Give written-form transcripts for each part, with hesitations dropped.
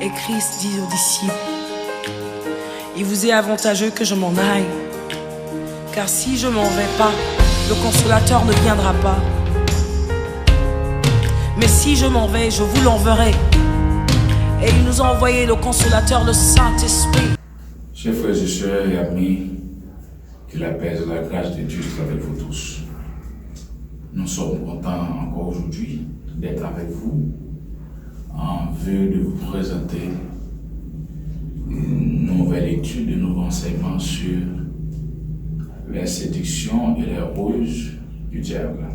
Et Christ dit aux disciples, il vous est avantageux que je m'en aille, car si je m'en vais pas, le consolateur ne viendra pas. Mais si je m'en vais, je vous l'enverrai. Et il nous a envoyé le consolateur, le Saint-Esprit. Chers frères et sœurs et amis, que la paix et la grâce de Dieu soient avec vous tous. Nous sommes contents encore aujourd'hui d'être avec vous en vue de vous présenter une nouvelle étude, de nouveaux enseignements sur les séductions et les ruses du diable.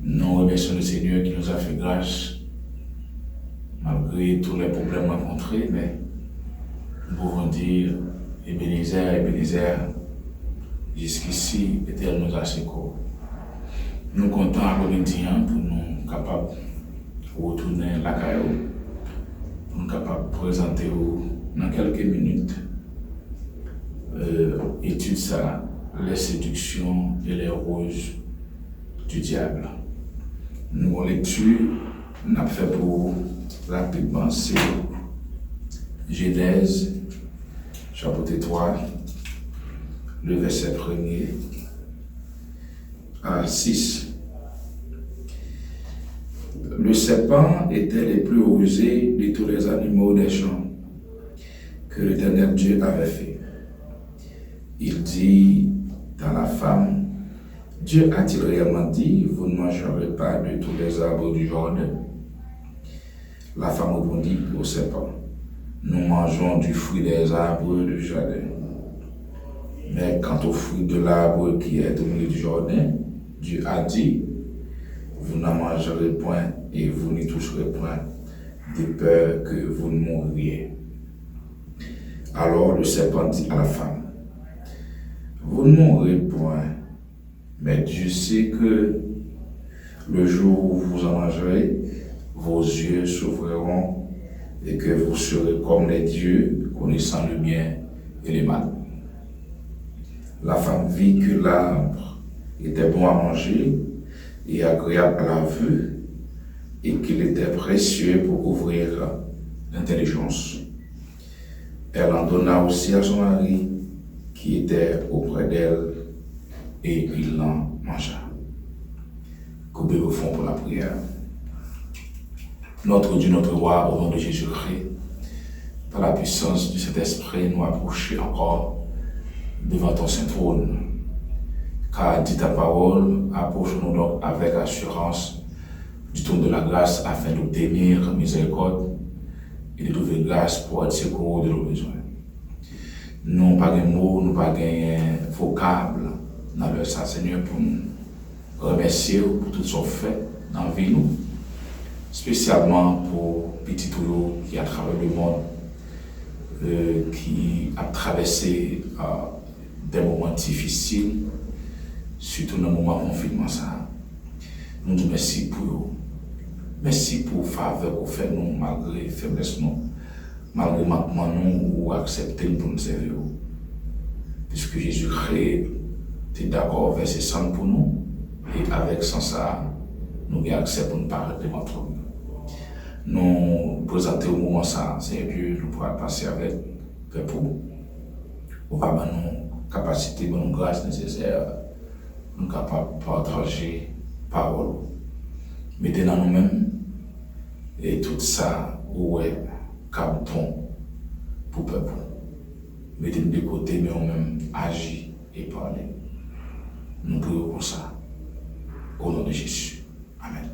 Nous remercions le Seigneur qui nous a fait grâce malgré tous les problèmes rencontrés, mais nous pouvons dire Ebenezer, jusqu'ici, l'Éternel nous a secourus. Nous comptons après-midi pour nous capables de retourner la caillou, pour nous capables de présenter dans quelques minutes étude ça, les séductions et les ruses du diable. Nous en lecture, nous avons fait pour rapidement, c'est Genèse, chapitre 3, le verset 1er à 6. Le serpent était le plus rusé de tous les animaux des champs que l'Éternel Dieu avait fait. Il dit à la femme, Dieu a-t-il réellement dit, vous ne mangerez pas de tous les arbres du jardin? La femme répondit au serpent, nous mangeons du fruit des arbres du jardin. Mais quant au fruit de l'arbre qui est au milieu du jardin, Dieu a dit, vous n'en mangerez point et vous n'y toucherez point, de peur que vous ne mouriez. Alors le serpent dit à la femme, vous ne mourrez point, mais Dieu sait que le jour où vous en mangerez, vos yeux s'ouvriront et que vous serez comme les dieux, connaissant le bien et le mal. La femme vit que l'arbre était bon à manger et agréable à la vue et qu'il était précieux pour ouvrir l'intelligence. Elle en donna aussi à son mari qui était auprès d'elle et il en mangea. Coupez au fond pour la prière. Notre Dieu, notre roi, au nom de Jésus-Christ, par la puissance de cet esprit, nous approcher encore devant ton saint trône. Car dit ta parole, approchons-nous donc avec assurance du trône de la grâce afin d'obtenir miséricorde et de trouver grâce pour être secouru de nos besoins. Nous n'avons pas de mots, nous n'avons pas de vocable dans le Seigneur pour nous remercier pour tout ce qu'on fait dans la vie, nous. Spécialement pour petit Toulo qui a traversé le monde, qui a traversé des moments difficiles, surtout dans le moment de confinement. Nous nous merci pour eux. Merci pour le faveur que vous faites nous, malgré faiblesse nous, malgré manquement nous, ou accepter pour nous servir. Puisque Jésus-Christ est d'accord avec ses sangs pour nous, et avec ça, nous avons accès pour nous parler de notre homme. Nous présenter au moment ça, c'est Dieu, nous pourrons passer avec pour on va avoir nos capacités, nos grâces nécessaires, nous capables de partager parole. Mettez dans nous-mêmes et tout ça, ouais, cap bon pour le peuple. Mettez-nous de côté, mais on-même agir et parler. Nous prions pour ça. Au nom de Jésus. Amen.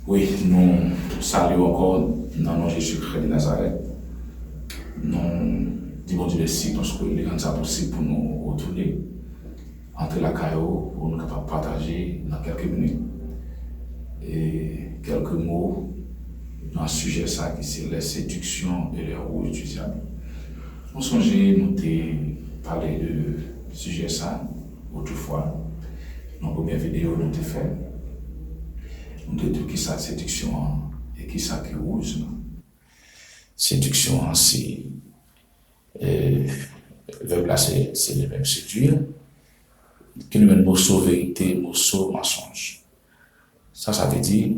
Oui, nous saluons encore dans le nom de Jésus-Christ de Nazareth. Nous disons Dieu merci parce qu'il est ça possible pour nous retourner, entrer la caillou pour nous capables de partager dans quelques minutes et quelques mots dans le sujet ça qui c'est les séductions et les ruses du diable. On songeait nous parler de sujet ça autrefois. Dans la première vidéo, nous avons fait. Nous avons dit qui c'est la séduction et qui c'est qui ruse. Séduction, c'est le verbe là, c'est le même séduire. Qui nous met le mot vérité, mot mensonge. Ça veut dire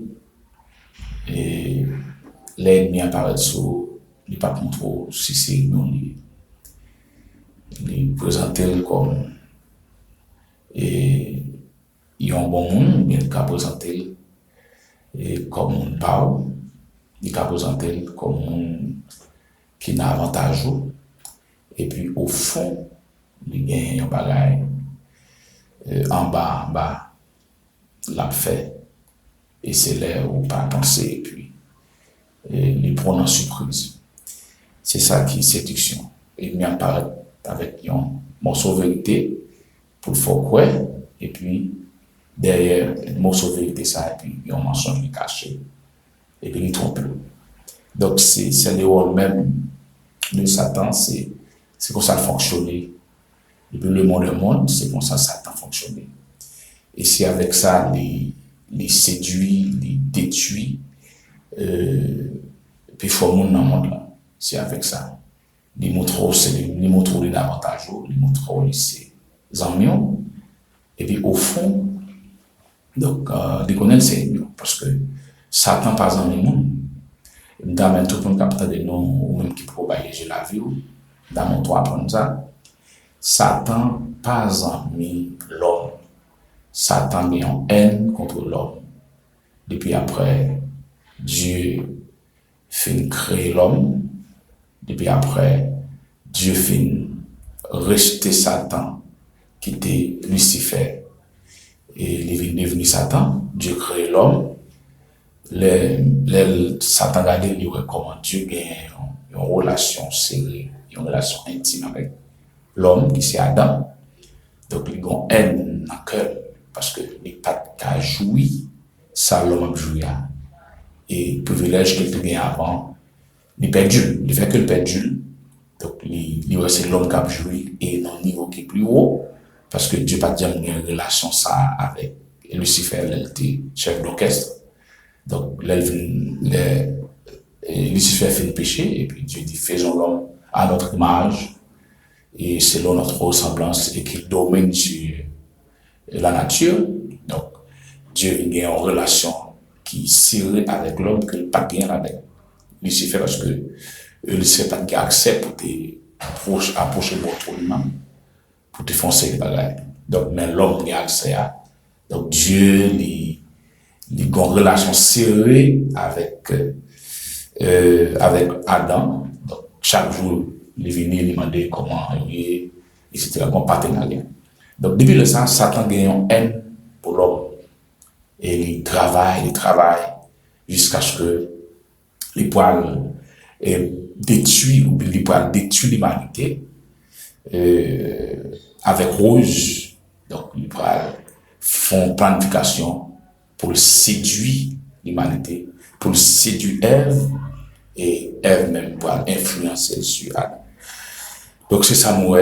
l'ennemi apparaît sur les pas contrôle, si c'est non, il présente comme et il y a un bon monde, mais il présenter comme un parle, il présenter comme un qui n'a avantage, et puis au fond, il y a un bagage en bas, l'a fait, et c'est là où pas penser, et puis les prendre en surprise. C'est ça qui est séduction. Et il apparaît avec un morceau de vérité pour le faire quoi, et puis derrière le morceau de vérité, ça, et puis il y a un mensonge qui est caché, et puis il trompe. Donc c'est le rôle même de Satan, c'est comme ça fonctionne. Et puis le monde, c'est comme ça Satan fonctionne. Et c'est avec ça, les séduit, les détruit, puis il faut monde dans le monde là. C'est avec ça. Les montrent les avantages, les montrent ses amis. Et puis au fond, donc, les connaître c'est mieux. Parce que Satan pas dans le monde. Dans même tout le monde capte de nous, ou même qui propager la vie, dans mon toit apprendre ça. Satan pas ami l'homme. Satan est en haine contre l'homme. Depuis après, Dieu fait créer l'homme. Depuis après, Dieu fait rejeter Satan, qui était Lucifer. Et il est devenu Satan. Dieu crée l'homme. Satan regarde, il comment Dieu gagne une relation serrée, une relation intime avec l'homme, qui c'est Adam. Donc, il y a une haine dans le cœur, parce que il n'y a pas qu'à jouir, ça l'homme a joué. Et le privilège qu'il a gagné avant, il perd Dieu, il fait que le perd Dieu. Donc, c'est l'homme qui a joué et dans un niveau qui est plus haut, parce que Dieu n'a pas dit qu'il y a une relation ça avec Lucifer, il était chef d'orchestre. Donc, Lucifer fait le péché, et puis Dieu dit, faisons l'homme à notre image, et selon notre ressemblance, et qu'il domine sur la nature. Donc, Dieu il y a une relation qui est serrée avec l'homme, qu'il n'a pas bien avec Lucifer, parce que Lucifer n'a pas accès pour approcher votre humain, pour te foncer les bagages. Donc, mais l'homme a accès à. Donc, Dieu, il a une relation serrée avec Adam. Donc, chaque jour, il venait lui demander comment il est, etc., comme partenariat. Donc, depuis le temps, Satan a une haine pour l'homme. Et il travaille, jusqu'à ce que les poils détruisent l'humanité avec rouge. Donc, les poils font planification pour séduire l'humanité, pour séduire Ève, et Ève même pour influencer sur Adam. Donc c'est ça, moi,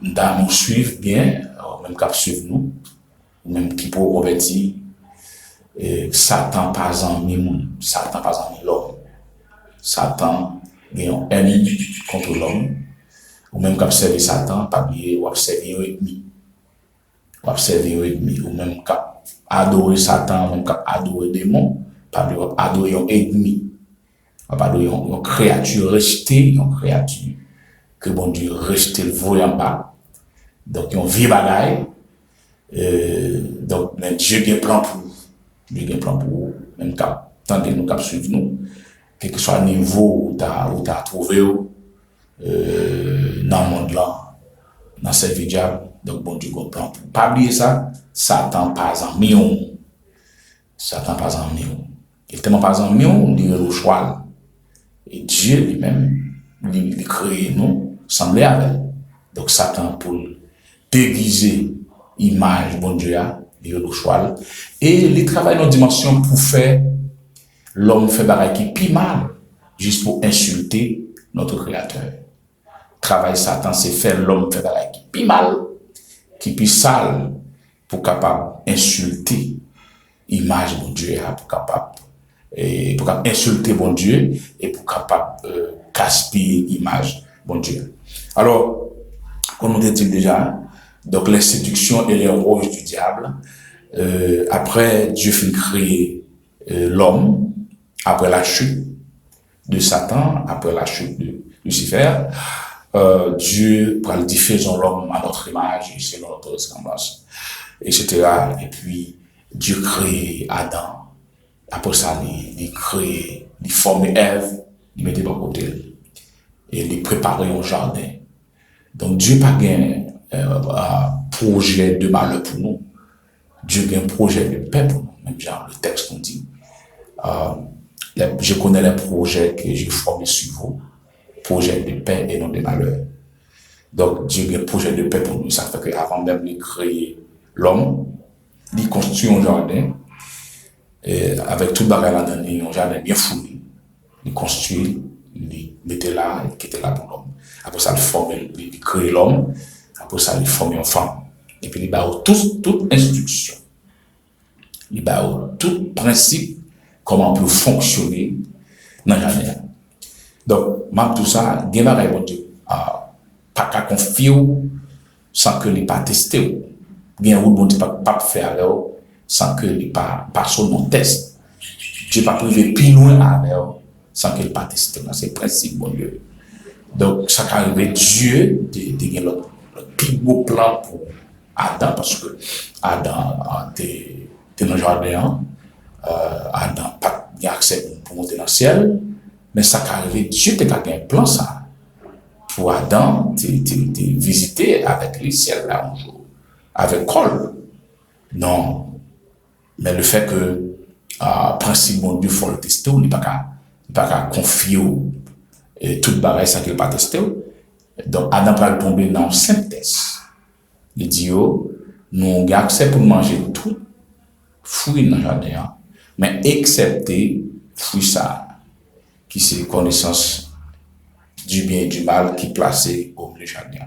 dans nous suivre bien, même qu'à suivre nous, même qui pour convertir, Satan pas en l'homme. Satan est un ennemi contre l'homme, ou même qu'à servir Satan, pas oublier, ou observer un ennemi, ou même qu'à adorer Satan, même qu'à adorer démon, pas oublier, adorer un ennemi, pas adorer une créature rejetée, une créature que bon Dieu rejette le voie en bas. Donc, on vit bagaille. Donc, mais Dieu a un plan pour vous. Dieu a un plan pour vous. Même tant que nous cap suivre nous, quel que soit le niveau où tu as trouvé dans le monde là, dans cette vie diable. Donc, bon Dieu a un plan pour vous. Pas oublier ça, Satan pas en million. Satan pas en million. Il est tellement pas en million, il est le choix. Et Dieu lui-même, il crée nous, semblait avec. Donc, Satan, pour déguiser l'image, bon Dieu, il est le choix. Et il travaille dans une dimension pour faire l'homme fait bagaille qui pis mal, juste pour insulter notre Créateur. Travail Satan, c'est faire l'homme fait bagaille qui pis mal, qui pis sale, pour capable insulter l'image, bon Dieu, pour capable insulter bon Dieu et pour capable gaspiller l'image bon Dieu. Alors, comme on dit déjà, donc les séductions et les rouges du diable, après Dieu fait créer l'homme, après la chute, de Satan, après la chute de Lucifer, Dieu va le diffuser l'homme à notre image et selon notre ressemblance, etc. Et puis, Dieu crée Adam. Après ça, il crée, il forme Ève, il mettait par côté. Et il préparait un jardin. Donc, Dieu n'a pas un projet de malheur pour nous. Dieu a un projet de paix pour nous. Même genre, le texte nous dit, je connais les projets que j'ai formés sur vous, projets de paix et non de malheur. Donc, Dieu a un projet de paix pour nous. Ça fait qu'avant même de créer l'homme, il construit un jardin, et avec tout le bagage là-dedans, un jardin bien fourni. Il construit, il mettait là, il quittait là pour l'homme. Après ça, il crée l'homme. Après ça, il forme une femme. Et puis, il a toute instruction. Il a tout principe, comment on peut fonctionner dans le jardin. Donc, même tout ça, il y a bon Dieu, pas qu'à confier sans que il pas testé. Il y a bon Dieu pas faire sans que il pas seulement test. Dieu pas privé plus loin avec sans qu'il pas testé. C'est le principe, bon Dieu. Donc, ça arrive, Dieu, il a le plus beau plan pour Adam, parce que Adam était dans le jardin, Adam n'a pas accès pour monter dans le ciel, mais ça arrive, Dieu a un plan ça. Pour Adam, de visiter avec le ciel là un jour, avec Cole. Non. Mais le fait que, principe mon Dieu, il faut le tester, il n'est pas qu'à confier tout le bagage sans qu'il n'a pas testé. Donc, Adam va tomber dans le synthèse. Il dit, nous avons accès pour manger tout fruit dans le jardin, mais excepté fruit ça, qui c'est connaissance du bien et du mal qui est placé au milieu du jardin.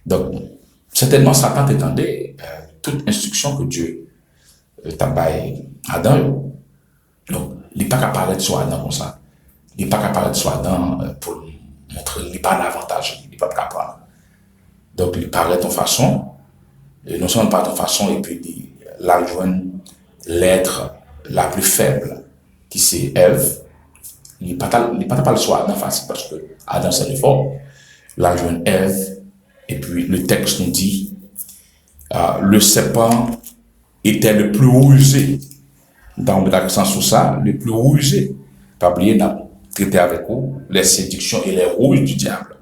Donc, certainement, Satan t'étendait toute instruction que Dieu t'a donné à Adam. Donc, il n'est pas qu'à parler de soi Adam comme ça. Il n'est pas qu'à parler de soi Adam pour montrer qu'il n'est pas un avantage, il n'est pas qu'à parler. Donc, il parlait de ton façon, et non seulement par ton façon, et puis il a joint l'être la plus faible, qui c'est Ève. Il n'est pas le soi Adam facile, parce que Adam c'est le fort. Il a joint Ève, et puis le texte nous dit, le serpent était le plus rusé. Dans l'accent sur ça, le plus rusé. Pas oublier, on a traité avec vous les séductions et les rouges du diable.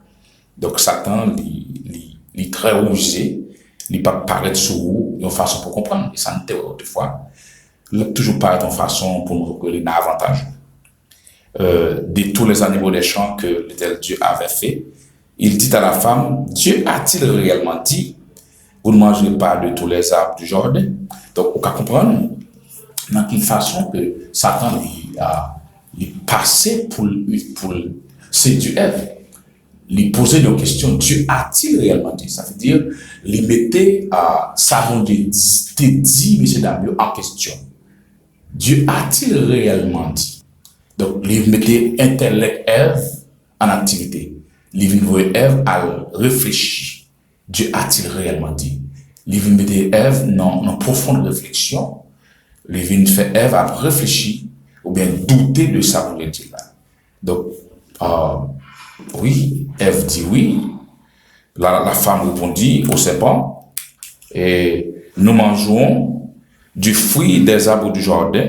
Donc Satan, il est très rusé, il pas paraître sur vous, une façon pour comprendre. Et ça nous des fois, il toujours paraître en façon pour nous que il a avantage. De tous les animaux des champs que l'éternel Dieu avait fait, il dit à la femme, Dieu a-t-il réellement dit, vous ne mangerez pas de tous les arbres du jardin? Donc, on peut comprendre dans quelle façon que Satan il passait pour séduire Ève. Il posait des questions, Dieu a-t-il réellement dit? Ça veut dire, il mettait sa volonté dit, M. Damio, en question. Dieu a-t-il réellement dit? Donc, il mettait intellect Ève en activité. Il voyait Ève à réfléchir. Dieu a-t-il réellement dit? Il mettait Ève dans profonde réflexion. Il fait Ève à réfléchir ou bien douter de sa volonté là. Donc, oui, Ève dit oui. La femme répondit au serpent, et nous mangeons du fruit des arbres du jardin,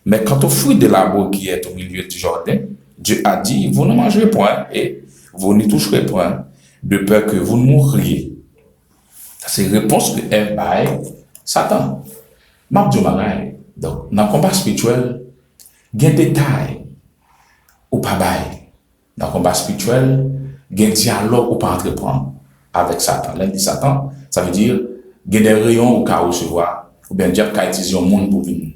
mais quant au fruit de l'arbre qui est au milieu du jardin, Dieu a dit, vous ne mangerez point et vous n'y toucherez point, de peur que vous ne mourriez. C'est une réponse que Ève baille Satan. Donc, dans le combat spirituel, il y a des détails ou pas baille. Dans le combat spirituel, il y a un dialogue ou pas entreprendre avec Satan. L'un dit Satan, ça veut dire il y a des rayons au cas où recevoir, ou bien Dieu a utilisé un monde pour venir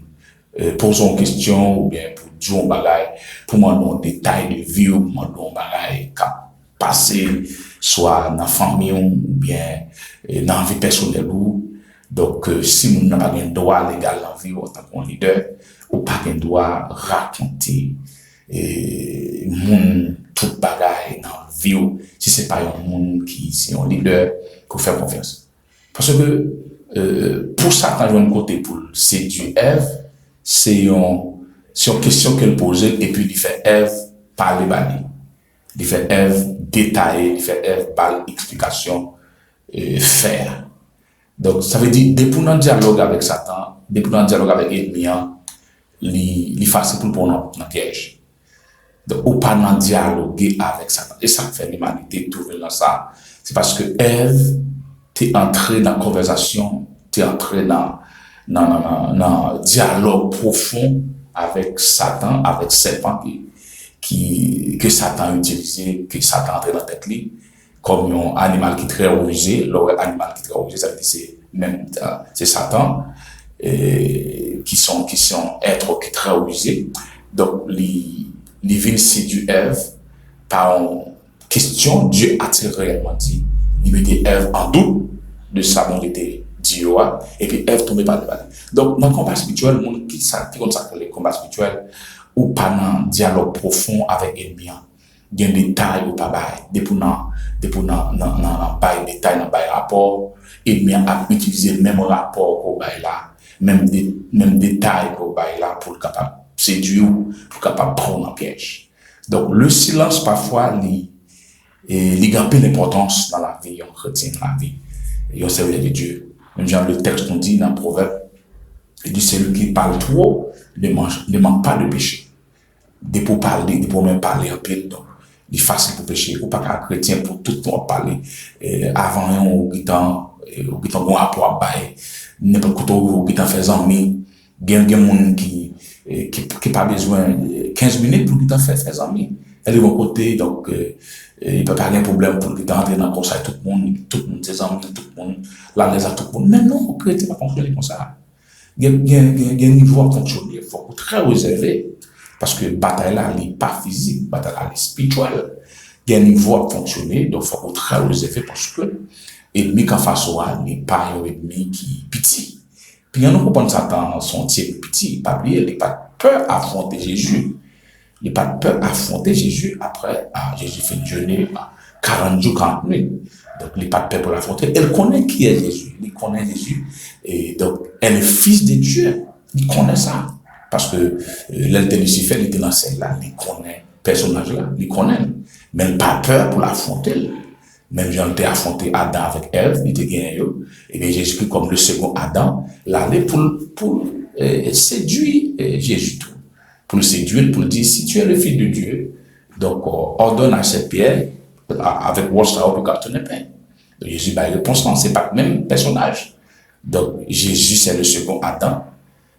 poser une question, ou bien pour dire un bagage, pour demander un détail de vie, ou pour demander un bagage qui a passé, soit dans la famille, ou bien dans la vie personnelle. Donc, si nous n'avons pas un droit légal dans la vie en tant que leader, ou pas un droit raconter tout bagaille dans la vie, si ce n'est pas un monde qui est un leader, pour faire confiance. Parce que pour Satan, de côté, pour séduire Ève, c'est une question qu'elle posait, et puis il fait Ève, parler bali. Il fait Ève détailler, il fait Ève par explication, faire. Donc, ça veut dire, depuis notre dialogue avec Satan, depuis notre dialogue avec l'ennemi, il est facile pour nous dans le piège. Donc, ou pas dans dialoguer avec Satan. Et ça fait l'humanité trouver dans ça. C'est parce que Ève, t'es entré dans la conversation, t'es entré dans un dialogue profond avec Satan, avec serpent que Satan a utilisé, que Satan a entré dans la tête lui, comme un animal qui est très rusé. L'animal qui est très rusé, ça veut dire c'est Satan, qui sont êtres qui sont très rusés. Donc, les villes séduisent Ève par une question. Dieu a-t-il réellement dit? Il mettait Ève en doute de sa bonté Dieu, et puis Ève tombait par le bas. Donc, dans le combat spirituel, le monde qui consacre les combats spirituels, ou pas dans un dialogue profond avec l'ennemi, il y a des détails ou pas bail, depuis dans bail détail dans bail rapport, l'ennemi a utilisé le même rapport au bail là, même détail au bail là pour capable séduire, pour capable prendre en piège. Donc, le silence parfois il a un peu d'importance dans la vie, on retient dans la vie, et on servir de Dieu. Même genre le texte qu'on dit dans le proverbe, il dit celui qui parle trop ne manque pas de péché. Dès pour parler, dès pour même parler un peu, donc il est facile pour pécher. Ou pas qu'un chrétien pour tout le temps parler avant ou qui t'en bon rapport à bail, n'importe quoi ou qui t'en fait amis. Il y a des gens qui pas besoin 15 minutes pour qu'ils t'en fait amis. Elle est de mon côté, donc il peut pas avoir un problème pour qu'ils entrer dans le conseil tout le monde ses amis, tout le monde, la les à tout le monde. Mais non, le chrétien va fonctionner comme ça. Il y a un niveau à fonctionner, il faut être très réservé. Parce que la bataille là, elle n'est pas physique, la bataille là, elle est spirituelle. Il y a un niveau à fonctionner, donc il faut être très réservé parce que l'ennemi qu'en face n'est pas un ennemi qui est petit. Puis il y a un autre point Satan, son type petit, il n'a pas peur d'affronter Jésus. Il n'a pas peur d'affronter Jésus après, Jésus fait une jeûner 40 jours, 40 nuits. Donc il n'a pas peur pour l'affronter. Elle connaît qui est Jésus, il connaît Jésus. Et donc, elle est fils de Dieu, il connaît ça. Parce que l'aile de Lucifer, il était dans celle-là, il connaît le personnage-là, il connaît. Mais il n'a pas peur pour l'affronter. Même Jean était affronté Adam avec Ève, il était gagné. Et bien Jésus, comme le second Adam, il allait pour séduire Jésus tout. Pour le séduire, pour lui dire, si tu es le fils de Dieu, donc ordonne à cette pierre, avec Wolfstar, pour garder ton pain. Donc Jésus, il répond, ce n'est pas le même personnage. Donc Jésus, c'est le second Adam.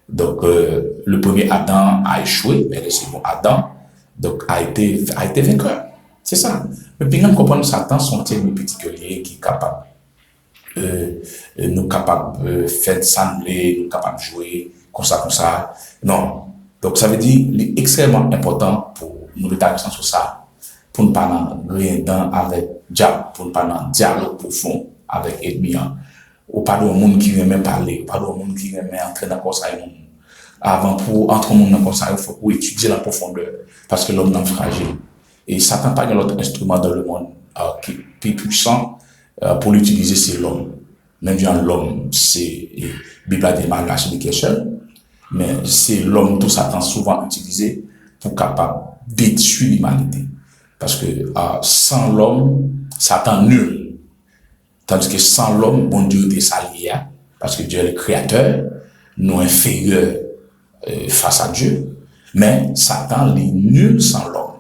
Donc, le premier Adam a échoué, mais le second Adam donc, a été vainqueur. C'est ça. Mais puis, nous comprenons Satan, son thème particulier qui est capable nous capable faire sembler, nous capable de jouer comme ça. Non. Donc, ça veut dire qu'il est extrêmement important pour nous rétablir sur ça, pour ne pas rien dans avec diable, pour ne pas dans dialogue profond avec l'ennemi. Ou pas de monde qui vient même parler, pas de monde qui vient même entrer dans le conseil. Avant, pour entrer dans le conseil, il faut étudier la profondeur, parce que l'homme est fragile. Et Satan n'a pas d'autre instrument dans le monde qui est plus puissant pour l'utiliser, c'est l'homme. Même genre l'homme, c'est, la Bible a démarré la celui qui est seul, mais c'est l'homme que Satan souvent utilisé pour capable détruire l'humanité. Parce que sans l'homme, Satan nul. Tandis que sans l'homme, bon Dieu était salié, parce que Dieu est le créateur, nous inférieurs face à Dieu. Mais Satan est nul sans l'homme.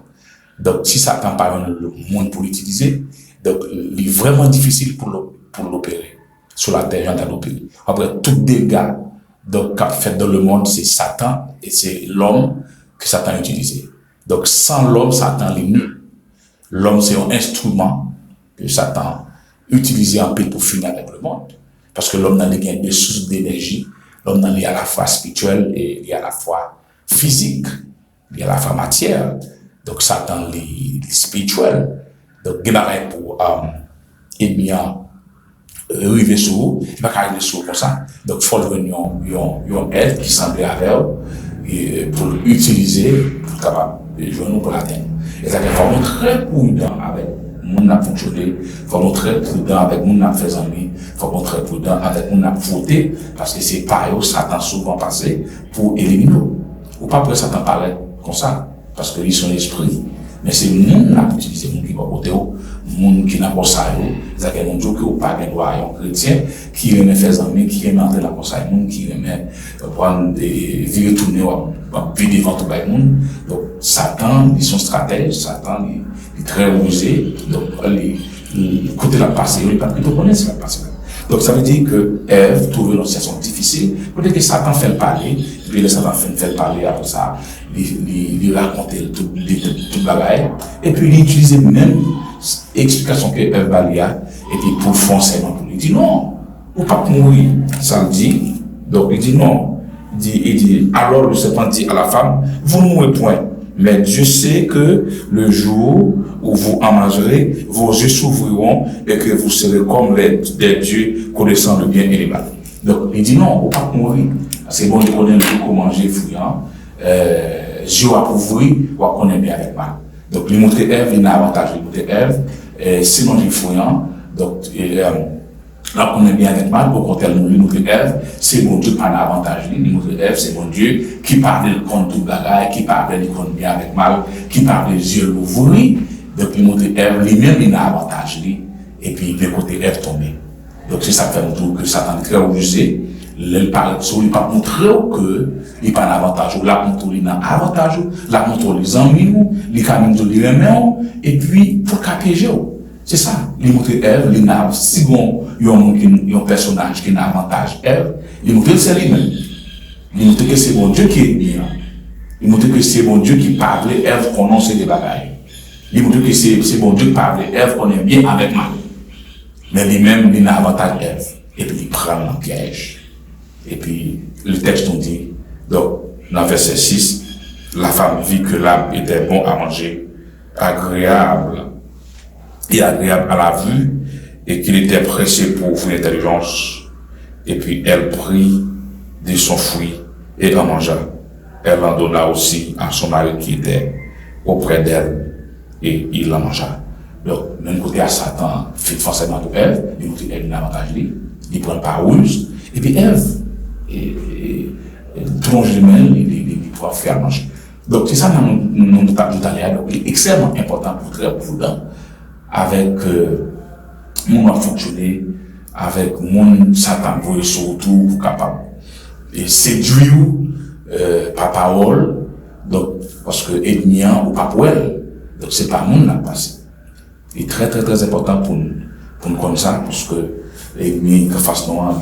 Donc, si Satan parle le monde pour l'utiliser, donc il est vraiment difficile pour l'opérer. Sur la terre, il y a l'opérer. Après, tout dégâts qu'a fait dans le monde, c'est Satan et c'est l'homme que Satan a utilisé. Donc, sans l'homme, Satan est nul. L'homme, c'est un instrument que Satan utilisé en paix pour finir avec le monde. Parce que l'homme n'a des sources d'énergie. L'homme n'a à la fois spirituelle et il y a à la fois physique. Il y a à la fois matière. Donc, Satan est spirituel. Donc, il y a pour arriver sur vous. Il va arriver sur comme ça. Donc, il faut venir un aide qui semblait avec eux pour l'utiliser pour capable de jouer pour la terre. Et ça fait vraiment très prudent avec mon a fonctionné, faut être très prudent avec mon a fait amis, faut être très prudent avec mon a voté, parce que c'est par eux Satan souvent passé pour éliminer. Ou pas pour Satan parler comme ça, parce qu'ils sont l'esprit. Mais c'est le monde qui utilise, le monde qui va côté, le monde qui n'a pas ça, c'est-à-dire que le monde qui n'a pas de droit chrétien, qui aime faire des amis, qui aime entrer dans le conseil, le monde qui aime prendre des vies tournées, puis devant tout le monde. Donc, Satan, ils sont stratèges, Satan, il est très rusé, donc, côté la passé, il n'est pas plutôt connaître la passé. Donc, ça veut dire que Ève trouve une situation difficile. Peut-être que Satan fait le parler, et puis le Satan fait le parler après ça, il raconter toute la bagaille, et puis il utilise même explication que Ève balia, et puis pour foncer dans tout. Il dit non, ou pas mourir, ça le dit. Donc, il dit non. Il dit, alors le serpent dit à la femme, vous ne mourrez point. Mais Dieu sait que le jour où vous en mangerez, vos yeux s'ouvriront et que vous serez comme des dieux connaissant le bien et le mal. Donc, il dit non, on pas mourir. C'est bon de connaître le goût manger fouillant. Dieu a ouvrir, on connaît bien avec mal. Donc, il montre Ève, il a un avantage. Il montre Ève, sinon il fouillant. Donc, là, on est bien avec mal, au contraire, nous montre Ève, c'est mon Dieu qui a un avantage. Il montre Ève, c'est mon Dieu qui parle contre tout bagaille, qui parle contre bien avec mal, qui parle des yeux ouverts. Donc, il montre Ève, lui-même, il a un avantage. Et puis, il côté Ève tomber. Donc, c'est ça qui fait que Satan est très obligé. Il parle sur lui, pas montrer que il pas un avantage, la montre il a un avantage, la montre les amis, les camins de les mains, et puis, pour capiger. C'est ça. Il montre Ève, il a, si bon, il y a un personnage qui a un avantage, Ève, il montre que c'est lui-même. Il montre que c'est bon Dieu qui est bien. Il montre que c'est bon Dieu qui parle, Ève prononce des bagailles. Il montre que c'est bon Dieu qui parle, Ève connaît bien avec mal. Mais lui-même, il a un avantage, Ève. Et puis, il prend le piège. Et puis, le texte nous dit, donc, dans verset 6, la femme vit que l'arbre était bon à manger, agréable à la vue, et qu'il était pressé pour ouvrir l'intelligence. Et puis, elle prit de son fruit et en mangea. Elle en donna aussi à son mari qui était auprès d'elle, et il la mangea. Donc, d'un côté à Satan, fait forcément pour Ève, d'un côté, elle a un avantage, il prend pas ruse, et puis Ève, et plonge les mains, il pourra faire manger. Donc, c'est ça, nous parlons tout à l'heure, donc, il est extrêmement important pour très prudent, avec mon fonctionner, avec mon Satan, pour surtout, pour capable, et séduire, par parole, donc, parce que ennemi ou pas pour elle, donc c'est pas mon la passé. Il est très, très, très important pour nous comme ça, parce que l'ennemi, de face noire,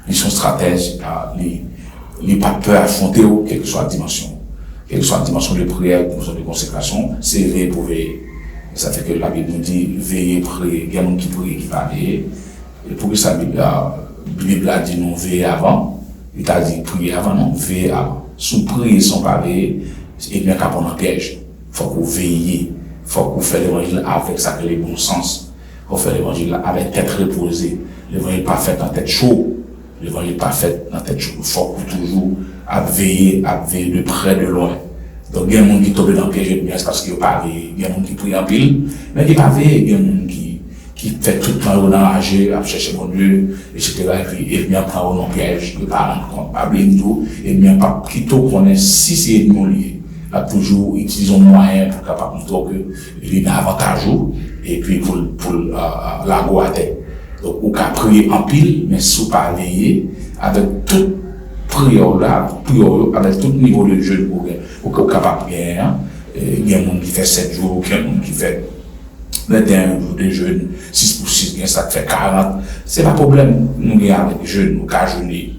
ils sont stratèges, ils n'ont pas peur d'affronter quelle que soit la dimension. Quelle que soit la dimension de prière, quelle que soit de consécration, c'est veiller pour veiller. Et ça fait que la Bible nous dit, veiller, prier, il y a un qui prie, qui va veiller. Et pour que ça, la Bible a dit non, veiller avant. Il t'a dit prier avant, non, veiller avant. Sous prier sans pas veiller, et bien qu'à prendre un piège. Faut qu'on veille. Faut qu'on fasse l'évangile avec ça que les bons sens. Faut faire l'évangile avec tête reposée. L'évangile pas fait dans tête chaud. L'évangile pas fait dans tête chaud. Faut qu'on toujours à veiller de près, de loin. Donc, il y a des gens qui tombent dans le piège, c'est parce qu'ils n'ont pas veillé. Il y a des gens qui prient en pile, mais qui n'ont pas veillé. Il y a des gens qui fait tout le temps nager, à chercher mon Dieu, etc. Et puis, il vient prendre dans le piège, il ne pas rendre compte, pas blâmer tout, et bien pas plutôt qu'on est si c'est ennemi lié. Là, toujours, utilisons moyens pour capable de montrer qu'il y a un avantage, et puis pour la goûter. Donc, on peut prier en pile, mais sous pas veiller, avec toute prière là, avec tout niveau de jeûne pour qu'on capable de gagner. Il y a des gens qui fait 7 jours, il y a des gens qui fait 21 jours de jeûne, 6 pour 6, ça fait 40. C'est pas problème, nous gagnons avec jeûne, nous gagnons jeûner.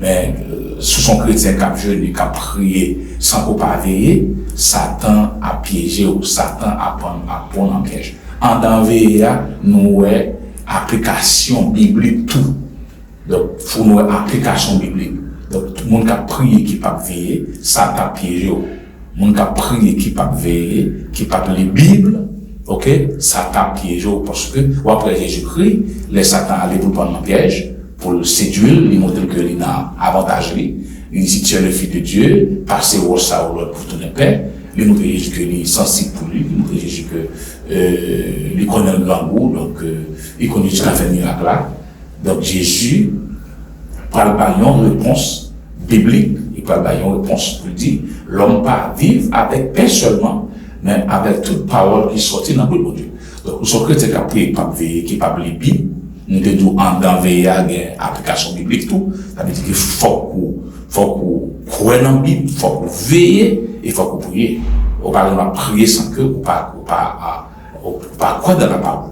Mais, sous son chrétien qui a jeûné, qui a prié, sans qu'on pas veiller, Satan a piégé ou Satan a pris en piège. En dans veiller, nous avons application biblique tout. Donc, il faut nous application biblique. Donc, tout le monde qui a prié, qui pas veiller, Satan a piégé. Le monde qui a prié, qui pas veiller, qui pas les Bibles, ok, Satan a piégé parce que, après Jésus-Christ, les Satan allaient pour prendre un piège, pour le séduire, il montre qu'il a avantage. Il dit, si tu es le fils de Dieu, passez au ça ou l'autre pour ton paix. Il montre Jésus qu'il est sensible pour lui. Il montre Jésus que, il connaît le grand goût, donc, il connaît tout à fait le miracle là. Donc, Jésus parle par une réponse biblique. Il parle par une réponse pour dire, l'homme pas vivre avec paix seulement, mais avec toute parole qui sortit dans le bon Dieu. Donc, nous sommes chrétiens qui ne veillent, qui ne pas lire Bible, nous devons en veiller à une application biblique, tout. Ça veut dire qu'il faut qu'on croie dans la Bible, il faut qu'on veille et il faut qu'on prie. On va prier sans que, ou pas croire dans la parole.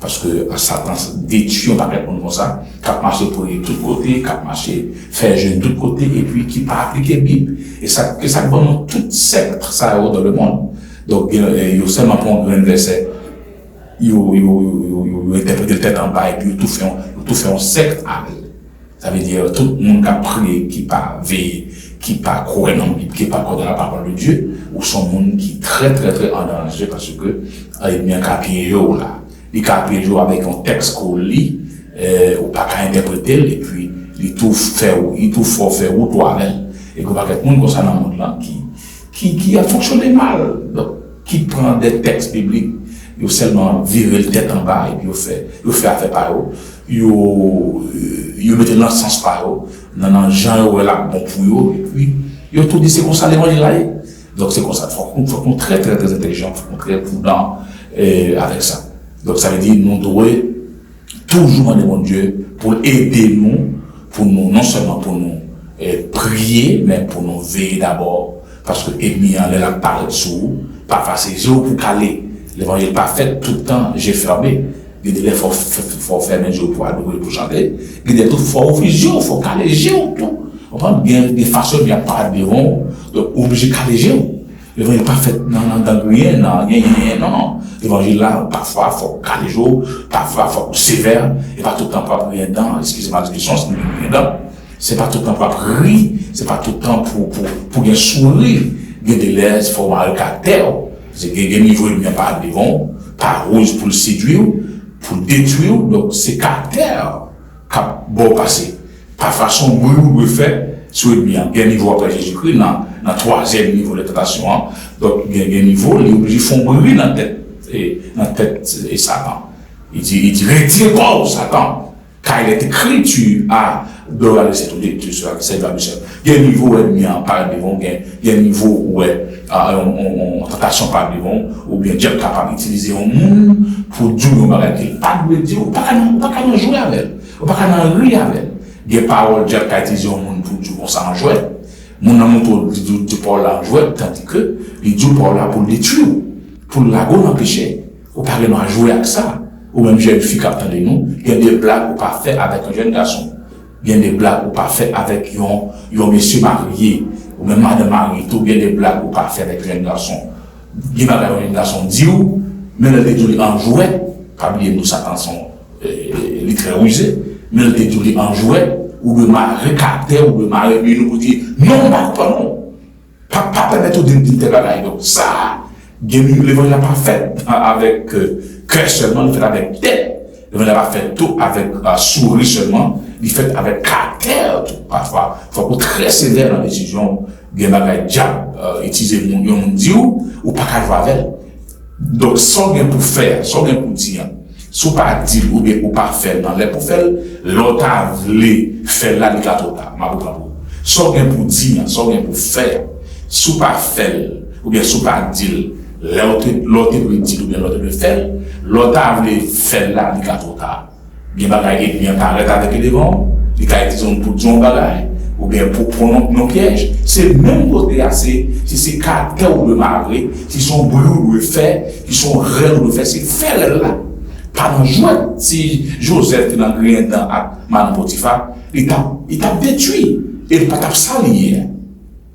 Parce que Satan détruit, on va répondre comme ça, qui marche pour de tous côtés, qui marche faire jeûne de tous côtés, et puis qui pas appliquer la Bible. Et ça donne toute secte, ça, dans le monde. Donc, il y a seulement pour un verset, il interprète le tête en bas, et puis il tout fait en secte avec. Ça veut dire, tout le monde qui a prié, qui pas veillé, qui pas croire dans la Bible, qui pas croire dans la parole de Dieu, ou sont monde qui très, très, très en danger, parce que, il y a un capier là. Il capier avec un texte qu'on lit, ou pas qu'à interpréter, et puis, il tout faut faire ou toi avec. Et qu'on va être monde comme ça dans le monde là, qui a fonctionné mal, donc, qui prend des textes bibliques, il seulement virer le tête en bas, et puis il fait affaire par eux, il met l'encens par eux, dans Jean, là, bon pour eux, et puis, il tout dit, c'est comme ça l'évangile là. Donc, c'est comme ça, il faut qu'on très, très, très intelligent, il faut qu'on très prudent, avec ça. Donc, ça veut dire, nous devons toujours demander mon Dieu pour aider nous, non seulement pour nous prier, mais pour nous veiller d'abord. Parce que l'ennemi, il a parlé dessous, pas facile, j'ai pour caler. L'évangile pas fait tout le temps, j'ai fermé. Il faut fermer les yeux pour adorer, pour chanter. Il faut ouvrir les yeux, il faut caler les yeux, tout. On prend bien des façons bien parler devant, donc obligé de caler les yeux. L'évangile pas fait dans rien, non. L'évangile là, parfois, il faut caler les yeux, parfois, il faut sévère, et pas tout le temps pas prier dedans, excusez-moi l'expression, c'est prier dedans. C'est pas tout le temps pour rire, c'est pas tout le temps pour bien sourire, bien de l'aise, il faut avoir le caractère. C'est un niveau de bien par devant, pas rouge pour le séduire, pour le détruire, donc c'est caractère qui a bon passé. Par façon, vous le faites, sur le bien, il y a un niveau après Jésus-Christ, dans le troisième niveau de tentation, donc il y a un niveau, les obligés font brûler dans la tête et Satan. Il dit, retire-toi, Satan, car il est écrit, tu as de la recette de tu seras Seigneur Michel. Il y a un niveau où il y a un par devant, il y a un niveau où on tentation par devant, ou bien Dieu est capable d'utiliser un monde pour dire au malade qu'il pas de dire, ou pas qu'à jouer avec, ou pas qu'à rire avec. Des paroles Dieu a utilisé un monde pour dire qu'on s'en jouer. Mon amour du Paul là jouer, tandis que il dit Paul là pour le détruire, pour la go empêcher. Ou pas qu'on jouer avec ça. Ou même jeune fille qui attendait nous, il y a des blagues ou pas fait avec un jeune garçon. Il y a des blagues ou pas fait avec un monsieur marié, ou même madame mariée, tout, il y a des blagues ou pas fait avec un jeune garçon. Il y a un jeune garçon dit où, mais le détourné en jouet, pas oublier nous, Satan sont, très rusés, mais le détourné en jouet, ou de marier caractère, ou de marier, mais nous dire, non, pas non. Pas permettre d'une telle bagaille. Donc, ça, l'évangile n'a pas fait avec, cœur seulement, il fait avec tête. L'évangile n'a pas fait tout avec, souris seulement. Il fait avec caractère, tout, parfois. Il faut être très sévère dans la décision. Il y a un diable, utiliser mon Dieu, ou pas qu'à jouer avec. Donc, sans rien pour faire, sans rien pour dire, soit pas dire, ou bien, ou pas faire dans les pour faire, l'autre a voulu faire là, il a tout là, ma boule. Sans rien pour dire, sans rien pour faire, soit pas faire, ou bien, soit pas dire, l'autre veut dire, ou bien, l'autre veut faire, l'autre a voulu faire là, il a tout là. Bien bagaille, bien arrêter avec les devants, les cas disons pour dire bagaille, ou bien pour prendre nos pièges. C'est le même côté assez, si c'est caractère ou le maré, si sont brûlés ou le fait, qui sont réels ou le fait, c'est faire là. Pas dans joie. Si Joseph est dans le rien dans Madame Potiphar, il t'a détruit. Et il pas t'a sali.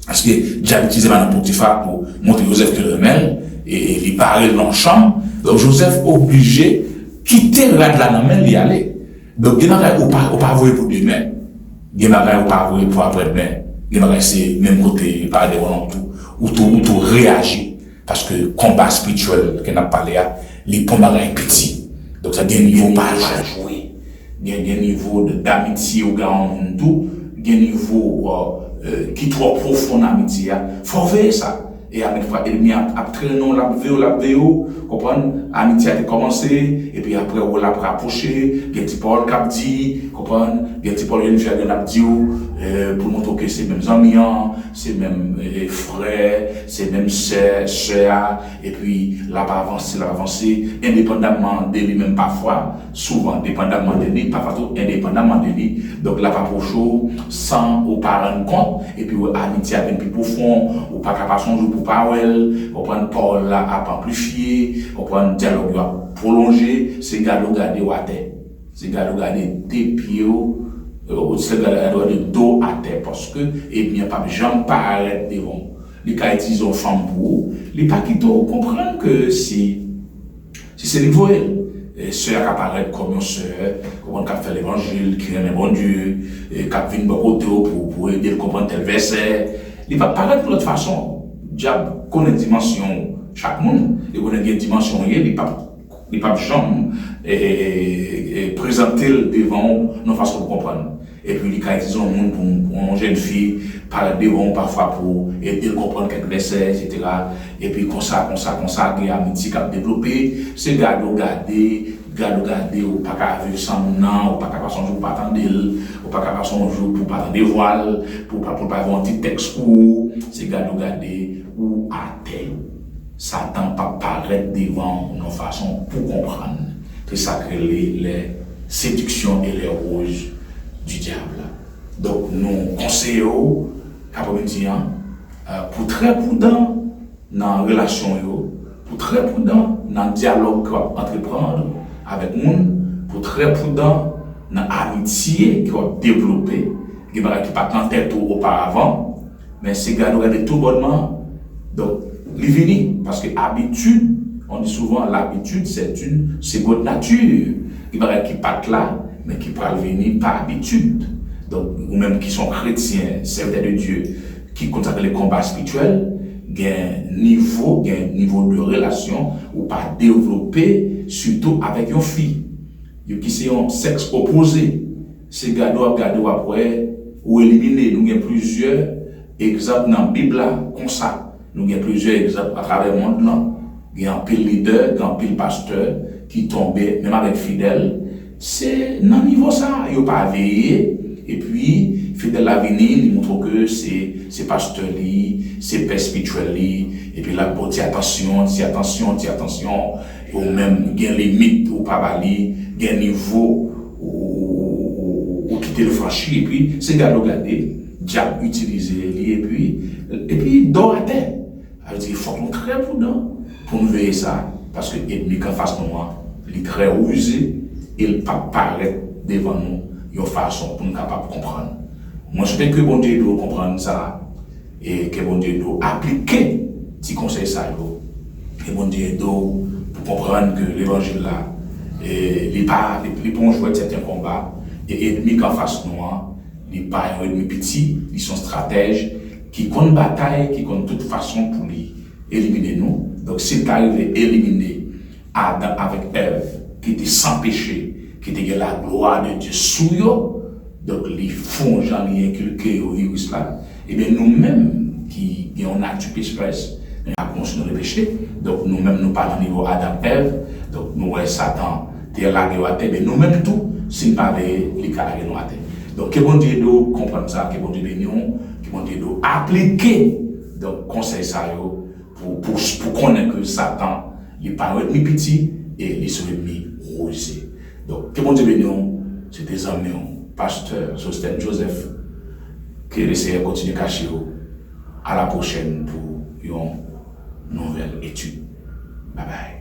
Parce que j'avais utilisé Madame Potiphar pour montrer Joseph que le remède, et il parlait dans la chambre. Donc Joseph obligé quitter la main et y aller. Donc, il y a pas voué pour demain. Il y a pas voué pour après-demain. Il y a c'est même côté, par des tout, ou tout réagir. Parce que combat spirituel, qu'on a parlé, les pommades sont petits. Donc, ça, il y a un niveau pas à jouer. Il y a un niveau d'amitié au grand monde, tout. Il y a un niveau, qui est trop profond d'amitié. Faut veiller ça. Et avec fois, il a traîné la vidéo, comprendre, amitié a commencé, et puis après, on l'a rapproché, bien petit Paul qui a dit, comprendre, bien petit Paul, il a dit, pour montrer que c'est même amis, c'est même frères, c'est même sœurs, et puis là, pas avancer, indépendamment de lui-même parfois, souvent, dépendamment de lui, parfois tout indépendamment de lui. Donc là, pas pour chaud, sans ou pas rendre compte, et puis amitié à peine plus profond, ou pas capable son jour pour parole, ou prendre parole là à amplifier, ou prendre dialogue à prolonger, c'est garder ou à terre. C'est garder des pieds, c'est garder de dos à terre, parce que, eh bien, pas jamais paraître devant. Les cas utilisent une femme pour, les pas qui comprendre que si c'est niveau sœur qui apparaît comme une sœur, comment qui fait l'évangile, qui aime bon Dieu, qui vient de côté pour aider à comprendre tel verset, il va paraître de l'autre façon. Diable connaît dimension chaque monde, il connaît une dimension, il pas jamais présenter devant nos façons de comprendre. Et puis, les cas utilisent un monde pour une jeune fille, parler devant parfois pour aider à comprendre quelques versets, etc. Et puis, comme ça, il y a amitié qui a développé, c'est garder, ou pas qu'à vivre sans nom, ou pas qu'à passer un jour pour pas attendre, ou pas qu'à passer un jour pour pas attendre des voiles, pour pas avoir un petit texte court, c'est garder, ou à terre. Satan pas paraître devant nos façons pour comprendre. C'est ça que les séductions et les rouges du diable. Donc, nous conseillons, pour très prudent dans la relation, pour très prudent dans le dialogue qu'on va entreprendre avec nous, pour très prudent dans l'amitié qu'on va développer, qui n'est pas en tête auparavant, mais c'est garder tout bonnement. Donc, l'ivini, parce que l'habitude, on dit souvent l'habitude, c'est une seconde nature. Il va qui pas là, mais qui peut venir par habitude. Donc, ou même qui sont chrétiens, serviteurs de Dieu, qui consacrent les combats spirituels, il y a un niveau de relation ou pas développé, surtout avec une fille. Qui sont un sexe opposé. C'est garder après, ou éliminer. Nous avons plusieurs exemples dans la Bible, comme ça. Nous avons plusieurs exemples à travers le monde. Il y a un pile leader, il y a un pile pasteur qui tombaient, même avec fidèle. C'est dans le niveau ça, il n'y a pas veillé. Et puis, fidèle à venir, il montre que c'est pasteur, c'est père spirituel. Et puis là, bon, dis attention. Ou même, il y a des limites, ou pas bali, il y a un niveau où quitter le franchi. Et puis, c'est garder, diable utiliser, et puis, dehors à terre. Il faut qu'on soit très prudent pour nous veiller ça. Parce que l'ennemi qu'en face de nous, il est très rusé, il ne peut pas paraître devant nous de façon pour nous capables de comprendre. Moi, je souhaite que bon Dieu doit comprendre ça et que bon Dieu doit appliquer ces conseils ça. Que bon Dieu doit pour comprendre que l'évangile là, il pas jouer certains combats et l'ennemi qu'en face de nous, il n'est pas un ennemi petit, ils sont stratèges qui comptent bataille, qui comptent de toute façon pour lui éliminer nous. Donc, c'est arrivé à éliminer Adam avec Ève, qui était sans péché, qui était la gloire de Dieu sous eux. Donc, les fonds, j'en ai inculqué au virus là. Et bien, nous-mêmes, qui avons un acte pécheresse, nous avons conscience de péché. Donc, nous-mêmes, nous parlons au niveau Adam-Ève. Donc, nous voyons Satan, t'es là, mais nous-mêmes, tout, c'est pas les cas de terre. Donc, que bon Dieu doit comprendre ça, que bon Dieu bénisse, que bon Dieu doit appliquer. Donc, conseil ça, pour connaître que Satan, il n'est pas un ennemi petit et il est un ennemi rusé. Donc, que bon Dieu bénisse, c'est des amis, pasteur Sostène Joseph, qui essaie de continuer à cacher. À la prochaine pour une nouvelle étude. Bye bye.